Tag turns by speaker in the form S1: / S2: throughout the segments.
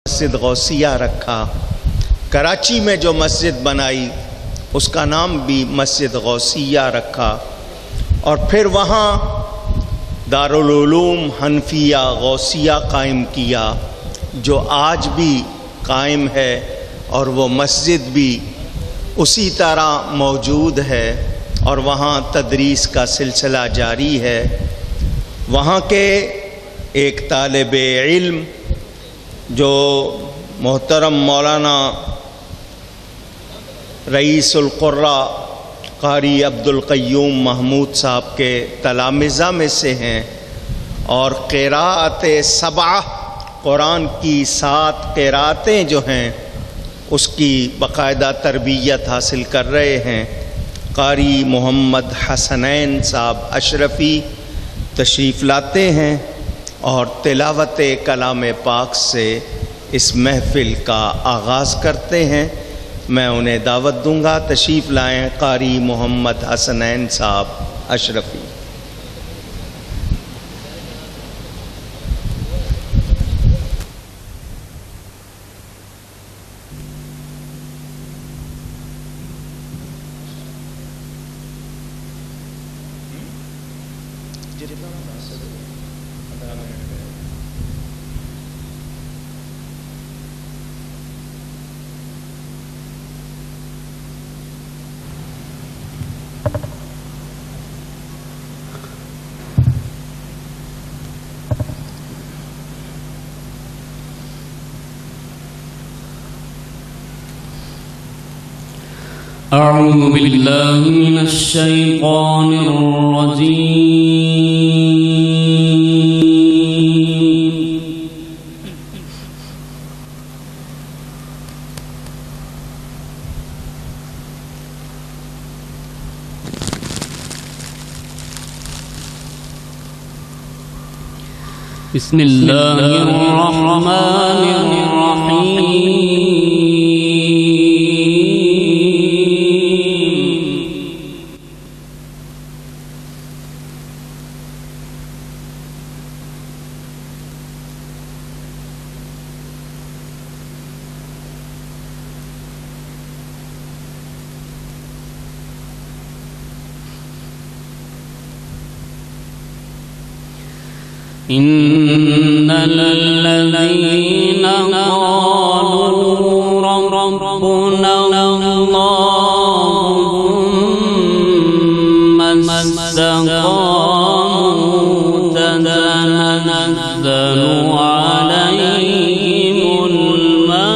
S1: مسجد غوثیہ رکھا۔ کراچی میں جو مسجد بنائی اس کا نام بھی مسجد غوثیہ رکھا، اور پھر وہاں دارالعلوم حنفیہ غوثیہ قائم کیا جو آج بھی قائم ہے، اور وہ مسجد بھی اسی طرح موجود ہے، اور وہاں تدریس کا سلسلہ جاری ہے۔ وہاں کے ایک طالب علم جو محترم مولانا رئیس القراء قاری عبدالقیوم محمود صاحب کے تلامذہ میں سے ہیں، اور قراءت 7 قرآن کی 7 قراءتیں جو ہیں اس کی باقاعدہ تربیت حاصل کر رہے ہیں۔ قاری محمد حسنین صاحب اشرفی تشریف لاتے ہیں اور تلاوت کلام پاک سے اس محفل کا آغاز کرتے ہیں۔ میں انہیں دعوت دوں گا، تشریف لائیں قاری محمد حسنین صاحب اشرفی۔
S2: أعوذ بالله من الشيطان الرجيم. بسم الله الرحمن الرحيم. إن الذين قالوا ربنا الله ثم استقاموا تتنزل عليهم الملائكة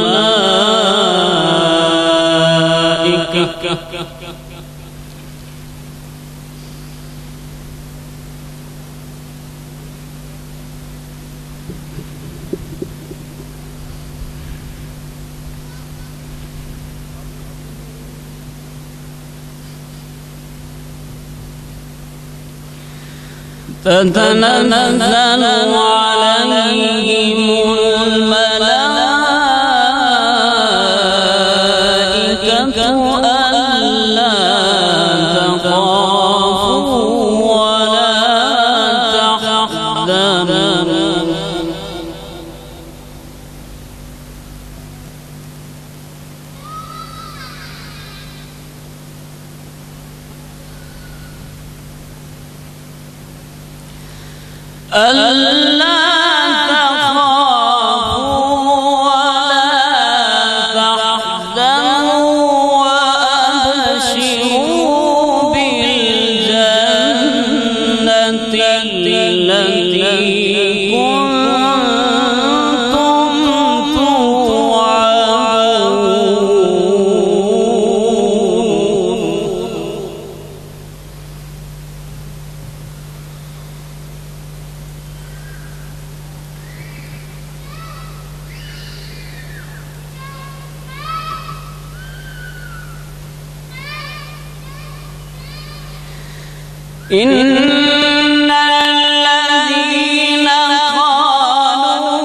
S2: تتنزل عليهم الملائكة ألا تخافوا ولا تحزنوا ألا تخافوا ولا تحزنوا وأبشروا بالجنة التي كنتم توعدون. إن الذين قالوا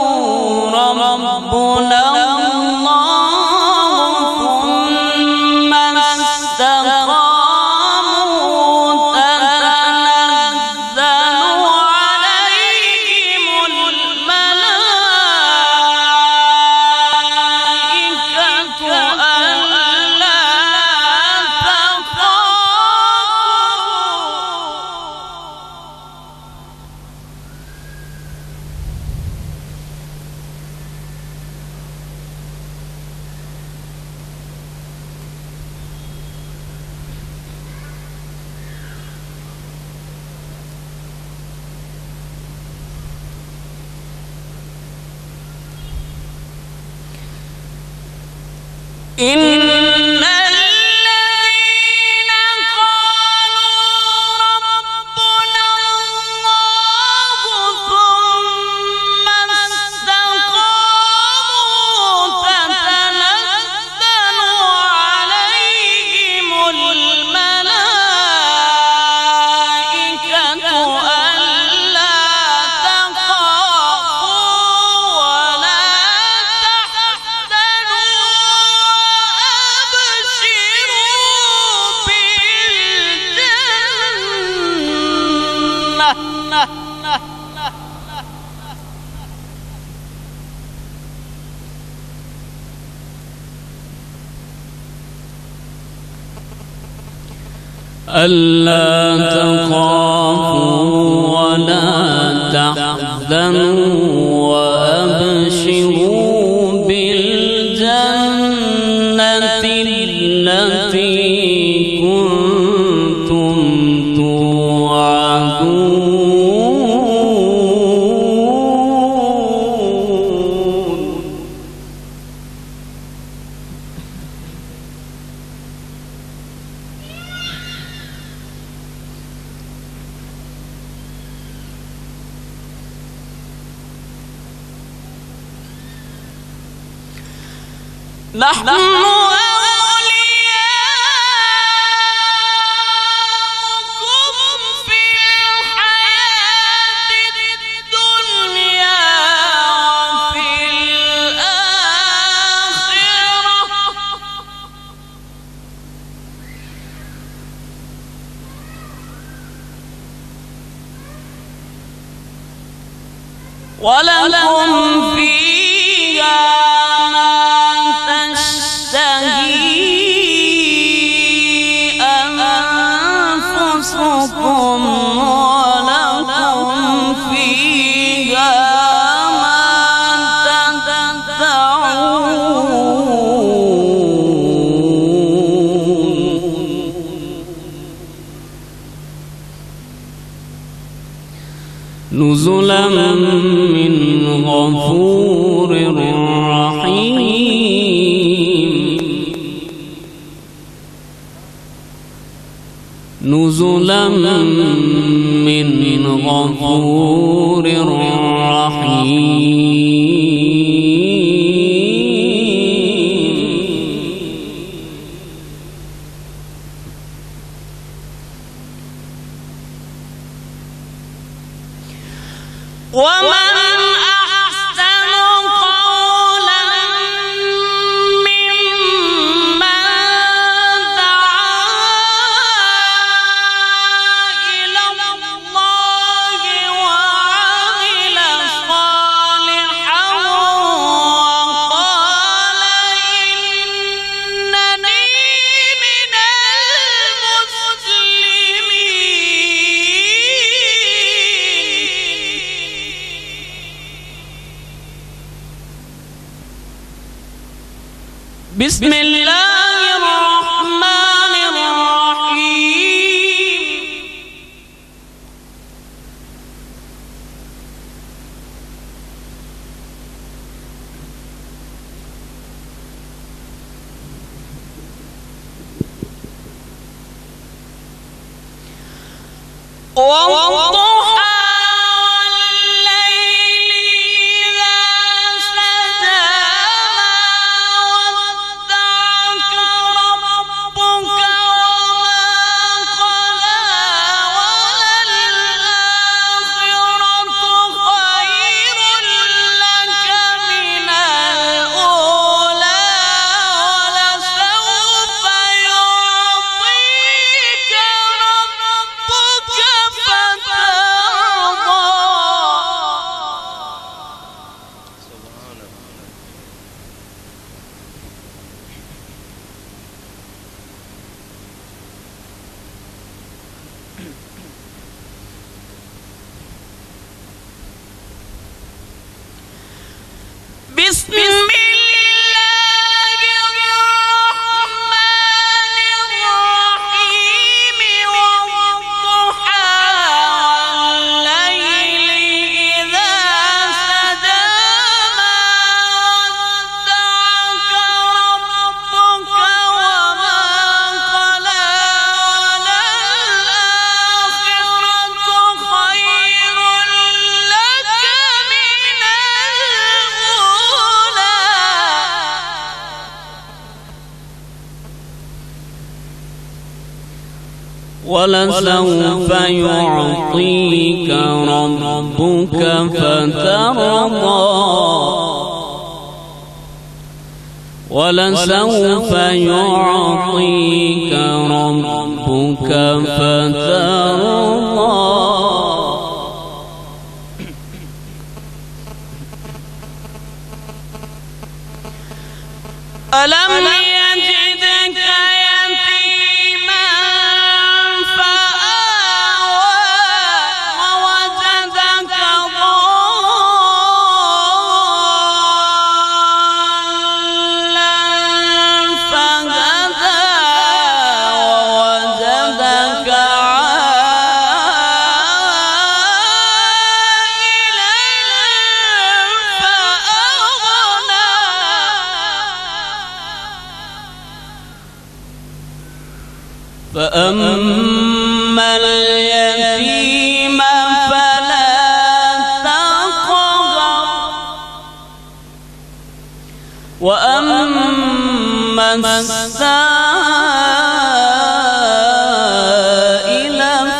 S2: ربنا الله ثم استقاموا تتنزل عليهم الملائكة ألا تخافوا ولا تحزنوا وأبشروا بالجنة التي كنتم توعدون. نحن أولياؤكم في الحياة الدنيا وفي الآخرة ولكم فيها أنفسكم ولكم فيها ما تدعون. نزلا من غفور رحيم. نزلا من غفور رحيم. ومن أحسن قولا ممن دعا إلى الله وعمل صالحا وقال إنني من المسلمين. بسم الله الرحمن الرحيم. والضحى والليل إذا سجى ما ودعك ربك وما قلى وللآخرة خير لك من الأولى ولسوف يعطيك ربك فترضى. وَلَسَوْفَ يُعْطِيكَ رَبُّكَ فَتَرْضَى وَلَسَوْفَ يُعْطِيكَ رَبُّكَ فَتَرْضَى أَلَمْ يَجِدْكَ يَتِيمًا فَآوَى وَوَجَدَكَ ضَالًّا فَهَدَى وَوَجَدَكَ عَائِلًا فَأَغْنَى فَأَمَّا الْيَتِيمَ فَلَا تَقْهَرْ وَأَمَّا السَّائِلَ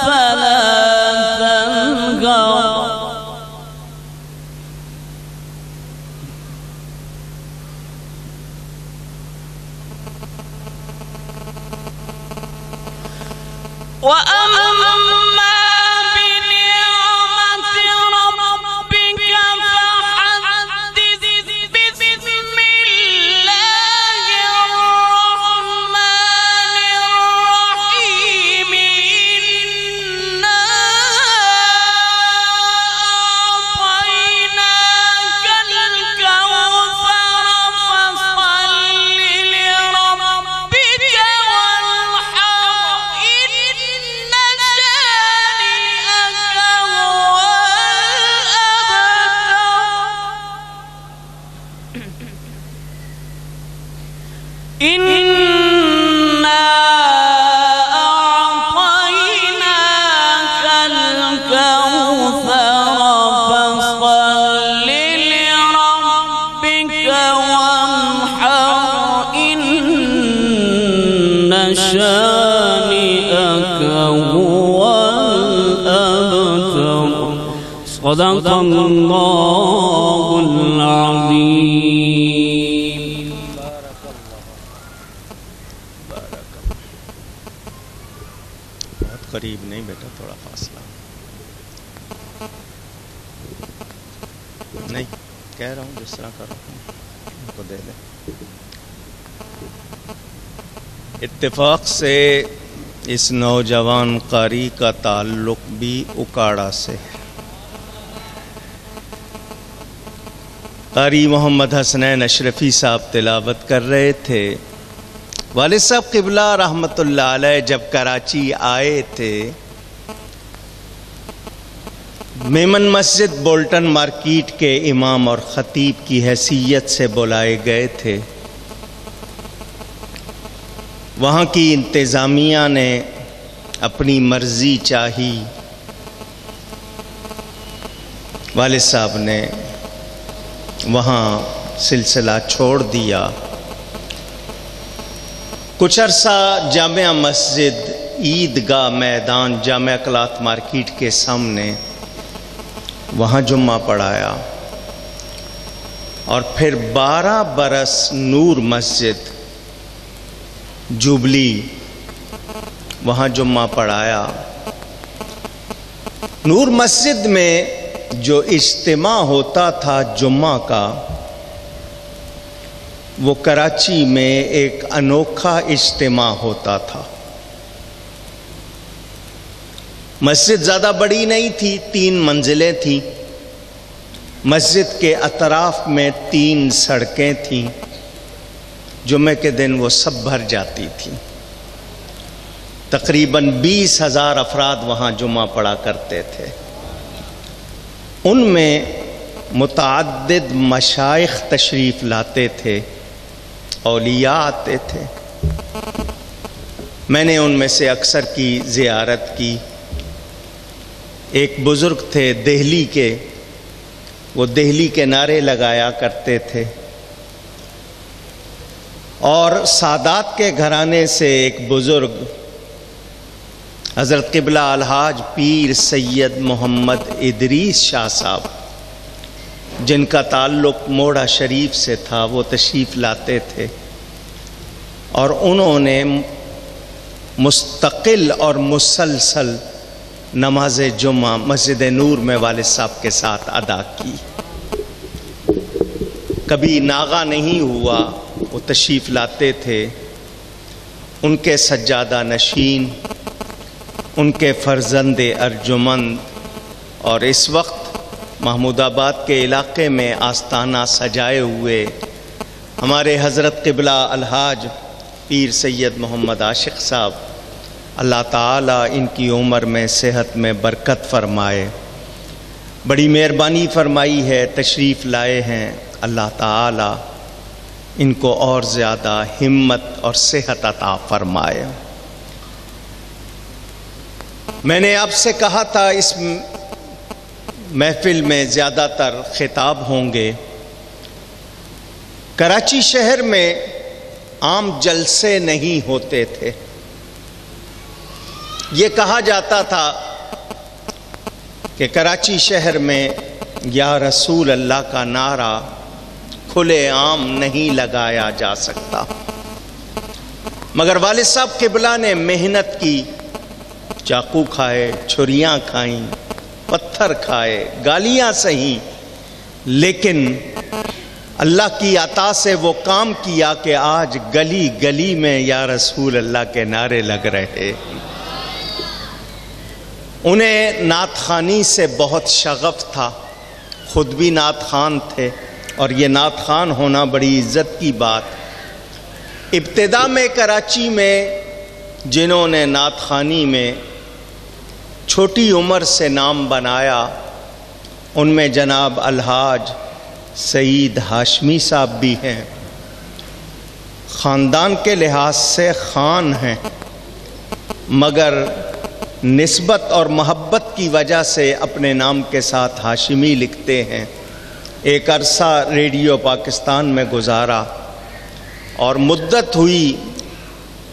S2: فَلَا تَنْهَرْ وَأَمَّا بِنِعْمَةِ رَبِّكَ فَحَدِّثْ بِسْمِ اللَّهِ الرَّحْمَنِ الرَّحِيمِ إِنَّا أَعْطَيْنَاكَ الْكَوْثَرَ فَصَلِّ لِرَبِّكَ وَانْحَرْ إِنَّ شَانِئَكَ هُوَ الْأَبْتَرُ إِنَّا أَعْطَيْنَاكَ الْكَوْثَرَ فَصَلِّ لِرَبِّكَ وَانْحَرْ إِنَّ شَانِئَكَ هُوَ الْأَبْتَرُ صدق الله العظيم.
S1: بہت قریب نہیں بیٹا، تھوڑا فاصلہ. نہیں کہہ رہا ہوں جس طرح کر رہا ہوں ان کو دے دیں. اتفاق سے اس نوجوان قاری کا تعلق بھی اکاڑا سے ہے. قاری محمد حسنین اشرفی صاحب تلاوت کر رہے تھے. والد صاحب قبلہ رحمۃ اللہ علیہ جب کراچی آئے تھے، میمن مسجد بولٹن مارکیٹ کے امام اور خطیب کی حیثیت سے بلائے گئے تھے. وہاں کی انتظامیہ نے اپنی مرضی چاہی، والد صاحب نے وہاں سلسلہ چھوڑ دیا. کچھ عرصہ جامعہ مسجد عیدگاہ میدان جامعہ کلاتھ مارکیٹ کے سامنے وہاں جمعہ پڑھایا، اور پھر 12 برس نور مسجد جوبلی وہاں جمعہ پڑھایا. نور مسجد میں جو اجتماع ہوتا تھا جمعہ کا، وہ کراچی میں ایک انوکھا اجتماع ہوتا تھا. مسجد زیادہ بڑی نہیں تھی، 3 منزلیں تھیں. مسجد کے اطراف میں 3 سڑکیں تھیں. جمعے کے دن وہ سب بھر جاتی تھیں. تقریباً 20,000 افراد وہاں جمعہ پڑھا کرتے تھے. ان میں متعدد مشائخ تشریف لاتے تھے، اولیاء آتے تھے. میں نے ان میں سے اکثر کی زیارت کی. ایک بزرگ تھے دہلی کے، وہ دہلی کے نعرے لگایا کرتے تھے. اور سادات کے گھرانے سے ایک بزرگ حضرت قبلہ الحاج پیر سید محمد ادریس شاہ صاحب، جن کا تعلق موڑا شریف سے تھا، وہ تشریف لاتے تھے اور انہوں نے مستقل اور مسلسل نماز جمعہ مسجد نور میں والد صاحب کے ساتھ ادا کی. کبھی ناغا نہیں ہوا، وہ تشریف لاتے تھے. ان کے سجادہ نشین، ان کے فرزند ارجمند، اور اس وقت محمود آباد کے علاقے میں آستانہ سجائے ہوئے ہمارے حضرت قبلہ الحاج پیر سید محمد عاشق صاحب، اللہ تعالیٰ ان کی عمر میں صحت میں برکت فرمائے. بڑی مہربانی فرمائی ہے، تشریف لائے ہیں. اللہ تعالیٰ ان کو اور زیادہ ہمت اور صحت عطا فرمائے. میں نے آپ سے کہا تھا اس محفل میں زیادہ تر خطاب ہوں گے. کراچی شہر میں عام جلسے نہیں ہوتے تھے. یہ کہا جاتا تھا کہ کراچی شہر میں یا رسول اللہ کا نعرہ کھلے عام نہیں لگایا جا سکتا، مگر والد صاحب قبلہ نے محنت کی. چاقو کھائے، چھریاں کھائیں، پتھر کھائے، گالیاں سہیں، لیکن اللہ کی عطا سے وہ کام کیا کہ آج گلی گلی میں یا رسول اللہ کے نعرے لگ رہے. انہیں نعت خوانی سے بہت شغف تھا، خود بھی نعت خوان تھے، اور یہ نعت خوان ہونا بڑی عزت کی بات. ابتدا میں کراچی میں جنہوں نے نعت خوانی میں چھوٹی عمر سے نام بنایا، ان میں جناب الحاج سعید ہاشمی صاحب بھی ہیں. خاندان کے لحاظ سے خان ہیں، مگر نسبت اور محبت کی وجہ سے اپنے نام کے ساتھ ہاشمی لکھتے ہیں. ایک عرصہ ریڈیو پاکستان میں گزارا اور مدت ہوئی،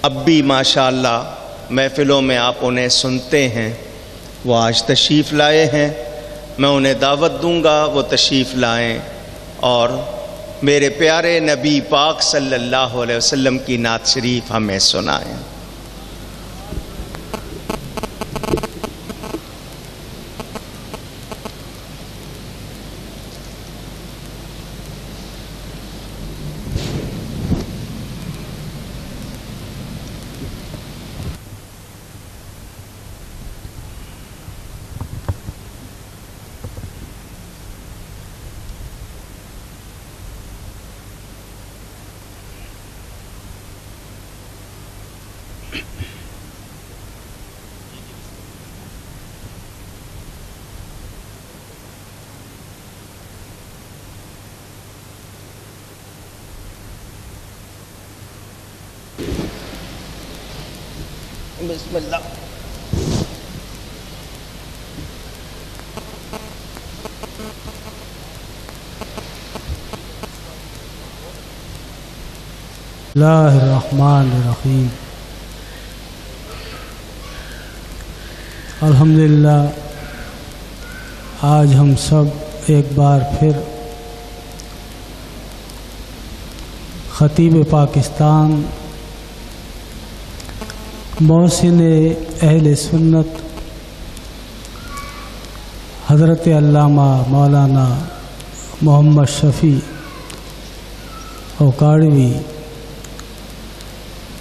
S1: اب بھی ماشاءاللہ محفلوں میں آپ انہیں سنتے ہیں. وہ آج تشریف لائے ہیں، میں انہیں دعوت دوں گا وہ تشریف لائیں اور میرے پیارے نبی پاک صلی اللہ علیہ وسلم کی نعت شریف ہمیں سنائیں. بسم اللہ.
S3: اللہ الرحمن الرحیم. الحمدللہ آج ہم سب ایک بار پھر خطیب پاکستان، محسن اہل سنت حضرت علامہ مولانا محمد شفیع اوکاڑوی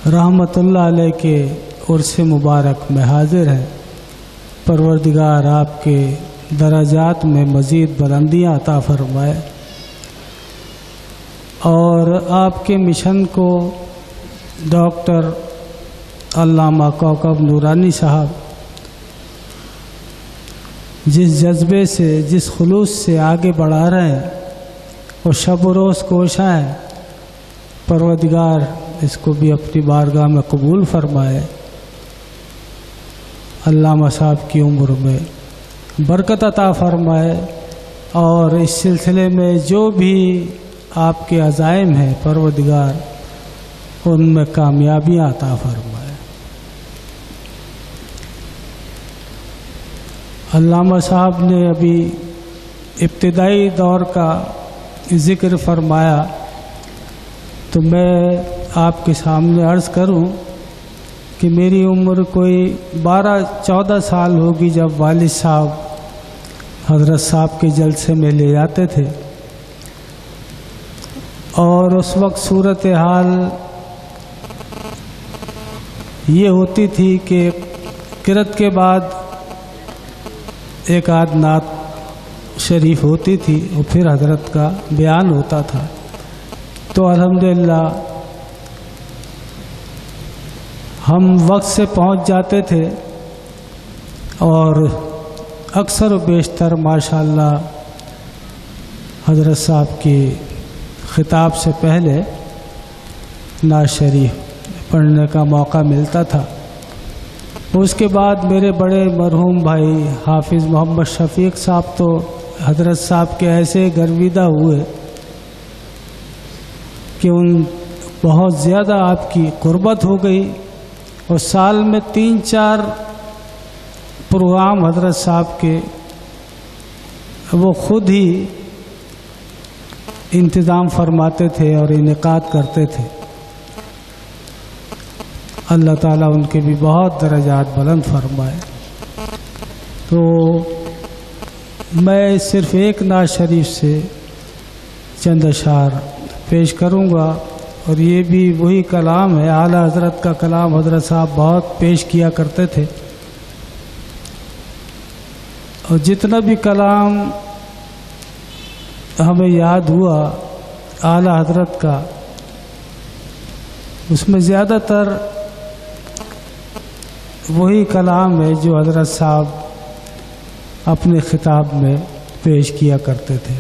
S3: رحمت اللہ علیہ کے عرس مبارک میں حاضر ہیں. پروردگار آپ کے درجات میں مزید بلندیاں عطا فرمائے اور آپ کے مشن کو ڈاکٹر علامہ کوکب نورانی صاحب جس جذبے سے، جس خلوص سے آگے بڑھا رہے ہیں، وہ شب و روز کوشاں ہیں. پروردگار اس کو بھی اپنی بارگاہ میں قبول فرمائے. علامہ صاحب کی عمر میں برکت عطا فرمائے اور اس سلسلے میں جو بھی آپ کے عزائم ہیں پروردگار ان میں کامیابیاں عطا فرمائے. علامہ صاحب نے ابھی ابتدائی دور کا ذکر فرمایا، تو میں آپ کے سامنے عرض کروں کہ میری عمر کوئی 12-14 سال ہوگی جب والد صاحب حضرت صاحب کے جلسے میں لے جاتے تھے، اور اس وقت صورتحال یہ ہوتی تھی کہ قرأت کے بعد ایک آدھ نعت شریف ہوتی تھی اور پھر حضرت کا بیان ہوتا تھا۔ تو الحمدللہ ہم وقت سے پہنچ جاتے تھے، اور اکثر و بیشتر ماشاءاللہ حضرت صاحب کی خطاب سے پہلے نعت شریف پڑھنے کا موقع ملتا تھا۔ اس کے بعد میرے بڑے مرحوم بھائی حافظ محمد شفیق صاحب تو حضرت صاحب کے ایسے گرویدہ ہوئے کہ ان بہت زیادہ آپ کی قربت ہو گئی، اور سال میں 3-4 پروگرام حضرت صاحب کے وہ خود ہی انتظام فرماتے تھے اور انعقاد کرتے تھے۔ اللہ تعالیٰ ان کے بھی بہت درجات بلند فرمائے۔ تو میں صرف ایک نعت شریف سے چند اشعار پیش کروں گا، اور یہ بھی وہی کلام ہے، اعلیٰ حضرت کا کلام حضرت صاحب بہت پیش کیا کرتے تھے، اور جتنا بھی کلام ہمیں یاد ہوا اعلیٰ حضرت کا، اس میں زیادہ تر وہی کلام ہے جو حضرت صاحب اپنے خطاب میں پیش کیا کرتے تھے۔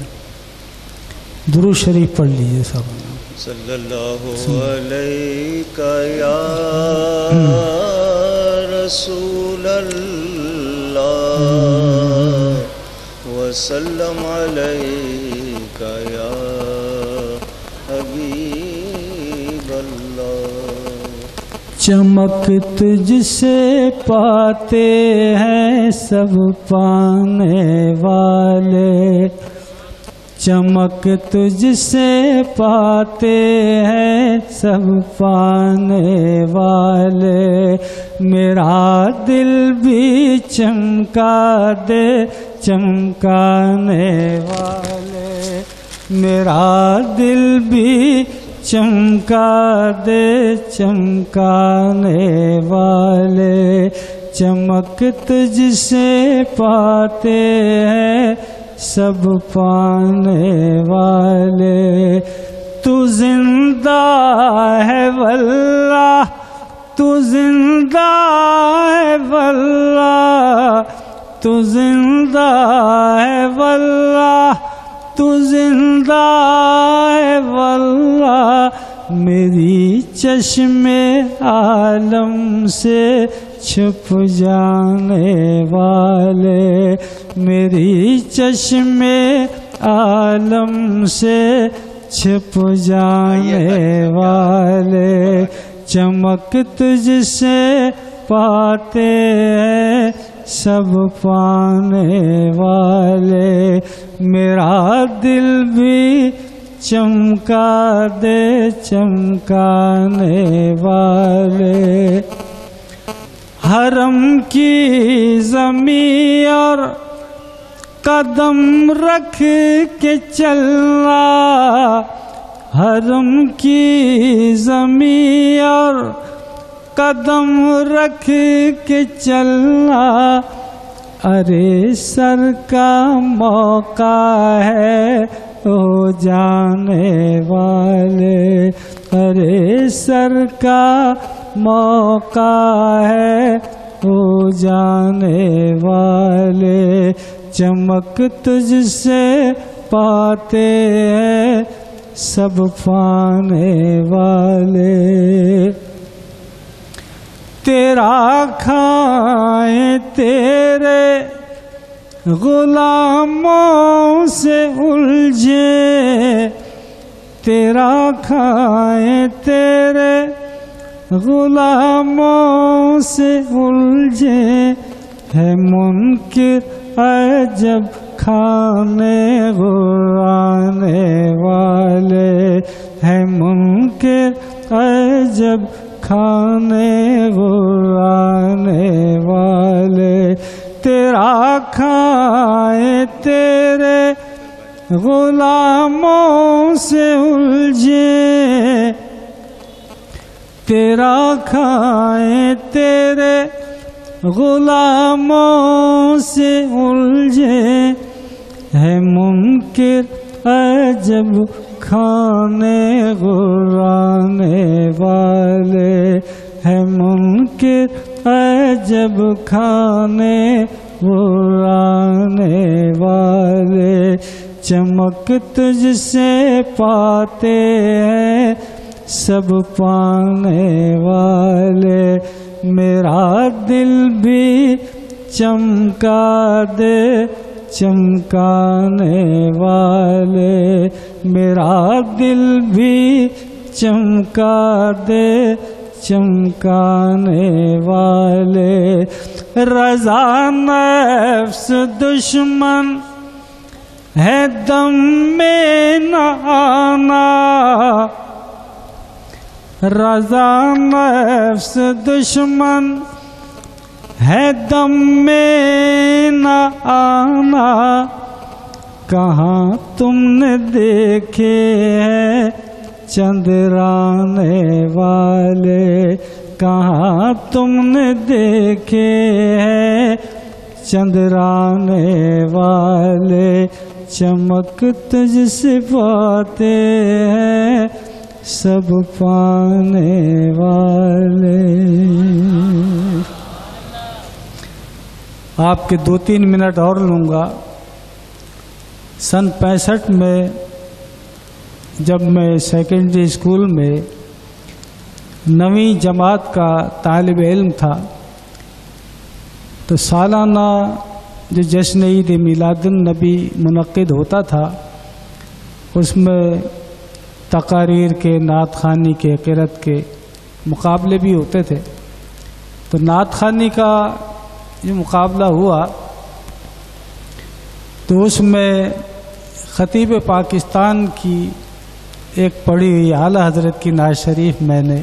S3: درود شریف پڑھ لیجیے سب۔
S1: صلی اللہ علیہ یا رسول اللہ وسلم علیک یا حبیب اللہ۔
S3: چمک تجھ سے پاتے ہیں سب پانے والے، چمک تجھ سے پاتے ہیں سب پانے والے، میرا دل بھی چمکا دے چمکانے والے، میرا دل بھی چمکا دے چمکانے والے، چمک تجھ سے پاتے ہیں سب پانے والے، تو زندہ ہے واللہ، تو زندہ ہے واللہ، تو زندہ ہے واللہ، تو زندہ ہے واللہ، میری چشم عالم سے چھپ جانے والے، میری چشم عالم سے چھپ جانے والے، چمک تجھ سے پاتے ہیں سب پانے والے، میرا دل بھی چمکا دے چمکانے والے، حرم کی زمین اور قدم رکھ کے چلنا، حرم کی زمین اور قدم رکھ کے چلنا، ارے سر کا موقع ہے او جانے والے، ارے سر کا موقع ہے او جانے والے، چمک تجھ سے پاتے ہیں سب پانے والے، تیرا کھائیں تیرے غلاموں سے الجھے، تیرا کھائیں تیرے غلاموں سے الجھے، ہے منکر عجب کھانے غرانے والے، ہے منکر عجب کھانے غرانے والے، تیرا کھائے تیرے غلاموں سے الجھے، تیرا کھائے تیرے غلاموں سے الجھے، ہے منکر عجب کھانے غرانے والے، ہے منکر عجب کھانے غرانے والے، چمک تجھ سے پاتے ہیں سب پانے والے، میرا دل بھی چمکا دے چمکانے والے، میرا دل بھی چمکا دے چمکانے والے، رضا نفس دشمن ہے دم میں نہ آنا، رضا نفس دشمن ہے دم میں نہ آنا، کہاں تم نے دیکھے ہیں چندرانے والے، کہاں تم نے دیکھے ہیں چندرانے والے، چمک تجھ سے پاتے ہیں سب پانے والے۔ آپ کے 2-3 منٹ اور لوں گا۔ سن 65 میں جب میں سیکنڈری اسکول میں 9ویں جماعت کا طالب علم تھا تو سالانہ جو جشن عید میلاد النبی منعقد ہوتا تھا اس میں تقاریر کے، نعت خوانی کے، قرأت کے مقابلے بھی ہوتے تھے۔ تو نعت خوانی کا جو مقابلہ ہوا تو اس میں خطیب پاکستان کی ایک پڑھی ہوئی اعلیٰ حضرت کی نعت شریف میں نے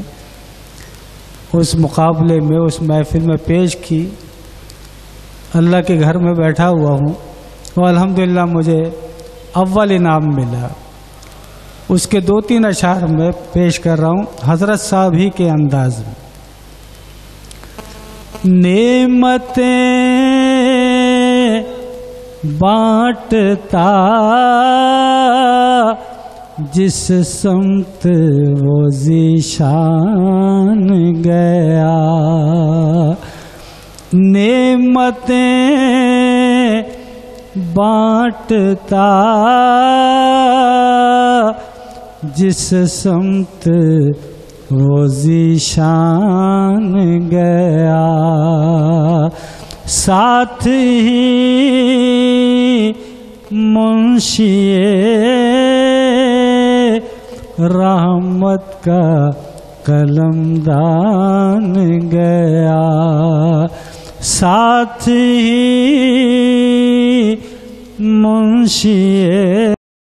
S3: اس مقابلے میں، اس محفل میں پیش کی۔ اللہ کے گھر میں بیٹھا ہوا ہوں اور الحمدللہ مجھے اول انعام ملا۔ اس کے 2-3 اشعار میں پیش کر رہا ہوں حضرت صاحب ہی کے انداز میں۔ نعمتیں بانٹتا جس سمت وہ ذیشان گیا، نعمتیں بانٹتا جس سمت وہ ذیشان گیا، ساتھ ہی منشی رحمت کا قلمدان گیا، ساتھ ہی منشی